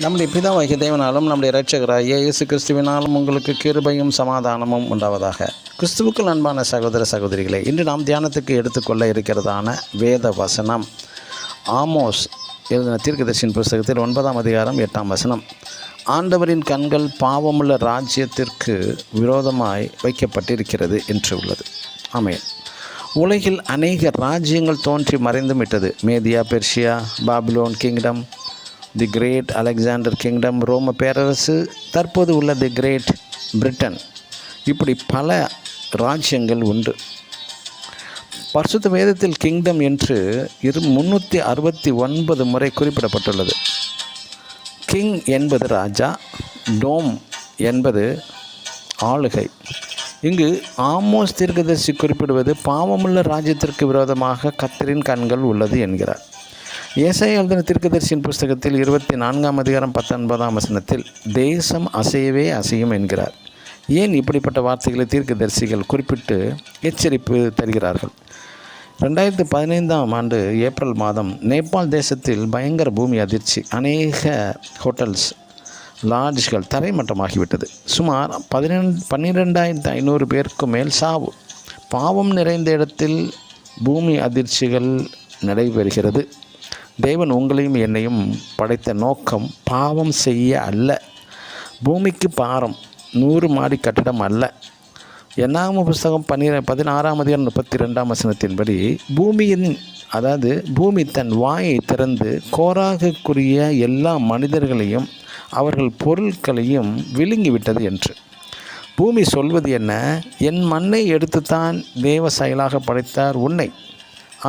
நம்முடைய பிதாவாகிய தேவனாலும் நம்முடைய இரட்சகராகிய இயேசு கிறிஸ்துவினாலும் உங்களுக்கு கிருபையும் சமாதானமும் உண்டாவதாக. கிறிஸ்துவுக்குள் அன்பான சகோதர சகோதரிகளே, இன்று நாம் தியானத்துக்கு எடுத்துக்கொள்ள இருக்கிறதான வேத வசனம் ஆமோஸ் எழுதின தீர்க்கதரிசியின் புஸ்தகத்தில் 9ஆம் அதிகாரம் 8ஆம் வசனம். ஆண்டவரின் கண்கள் பாவமுள்ள ராஜ்யத்திற்கு விரோதமாய் வைக்கப்பட்டிருக்கிறது என்று உள்ளது. ஆமென். உலகில் அநேக ராஜ்யங்கள் தோன்றி மறைந்தும் விட்டது. மேதியா, பெர்ஷியா, பாபிலோன் கிங்டம், தி கிரேட் அலெக்சாண்டர் கிங்டம், ரோம பேரரசு, தற்போது உள்ள தி கிரேட் பிரிட்டன், இப்படி பல ராஜ்யங்கள் உண்டு. பரிசுத்த வேதத்தில் கிங்டம் என்று 369 முறை குறிப்பிடப்பட்டுள்ளது. கிங் என்பது ராஜா, டோம் என்பது ஆளுகை. இங்கு ஆமோஸ் தீர்க்கதரிசி குறிப்பிடுவது பாவமுள்ள ராஜ்யத்திற்கு விரோதமாக கர்த்தரின் கண்கள் உள்ளது என்கிறார். ஏசாயா எழுதின தீர்க்கதரிசியின் புஸ்தகத்தில் 24ஆம் அதிகாரம் 19ஆம் வசனத்தில் தேசம் அசையவே அசையும் என்கிறார். ஏன் இப்படிப்பட்ட வார்த்தைகளை தீர்க்கதரிசிகள் குறிப்பிட்டு எச்சரிப்பு தருகிறார்கள்? 2015ஆம் ஆண்டு ஏப்ரல் மாதம் நேபாள் தேசத்தில் பயங்கர பூமி அதிர்ச்சி. அநேக ஹோட்டல்ஸ், லாட்ஜ்கள் தரைமட்டமாகிவிட்டது. சுமார் 12,500 பேருக்கு மேல் சாவு. பாவம் நிறைந்த இடத்தில் பூமி அதிர்ச்சிகள் நடைபெறுகிறது. தேவன் உங்களையும் என்னையும் படைத்த நோக்கம் பாவம் செய்ய அல்ல. பூமிக்கு பாரம் 100 மாடி கட்டிடம் அல்ல. என்னாகம புஸ்தகம் 16ஆம் அதிகாரம் 32ஆம் வசனத்தின்படி பூமி தன் வாயை திறந்து கோராகுக்குரிய எல்லா மனிதர்களையும் அவர்கள் பொருட்களையும் விழுங்கிவிட்டது என்று. பூமி சொல்வது என்ன? என் மண்ணை எடுத்துத்தான் தேவ செயலாக படைத்தார் உன்னை,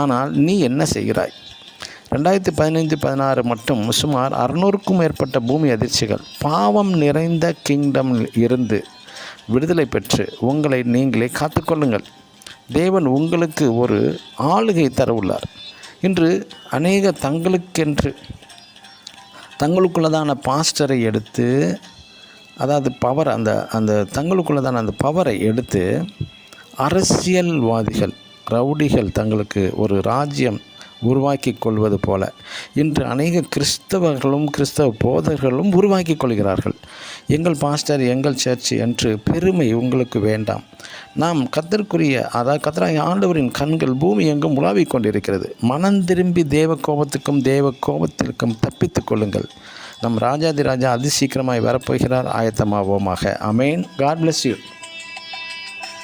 ஆனால் நீ என்ன செய்கிறாய்? 2015-16 மட்டும் சுமார் 600க்கும் மேற்பட்ட பூமி அதிர்ச்சிகள். பாவம் நிறைந்த கிங்டம் இருந்து விடுதலை பெற்று உங்களை நீங்களே காத்துக்கொள்ளுங்கள். தேவன் உங்களுக்கு ஒரு ஆளுகை தர உள்ளார். இன்று அநேக தங்களுக்குள்ளதான பாஸ்டரை எடுத்து, பவர், அந்த தங்களுக்குள்ளதான அந்த பவரை எடுத்து அரசியல்வாதிகள், ரவுடிகள் தங்களுக்கு ஒரு ராஜ்யம் உருவாக்கி கொள்வது போல இன்று அநேக கிறிஸ்தவர்களும் கிறிஸ்தவ போதகர்களும் உருவாக்கி கொள்கிறார்கள். எங்கள் பாஸ்டர், எங்கள் சர்ச் என்று பெருமை உங்களுக்கு வேண்டாம். நாம் கர்த்தராகிய ஆண்டவரின் கண்கள் பூமி எங்கும் உலாவிக் கொண்டிருக்கிறது. மனம் திரும்பி தேவ கோபத்திற்கும் தப்பித்துக் கொள்ளுங்கள். நம் ராஜாதி ராஜா அதிசீக்கிரமாய் வரப்போகிறார். ஆயத்தமாவோமாக. ஆமென். God bless you.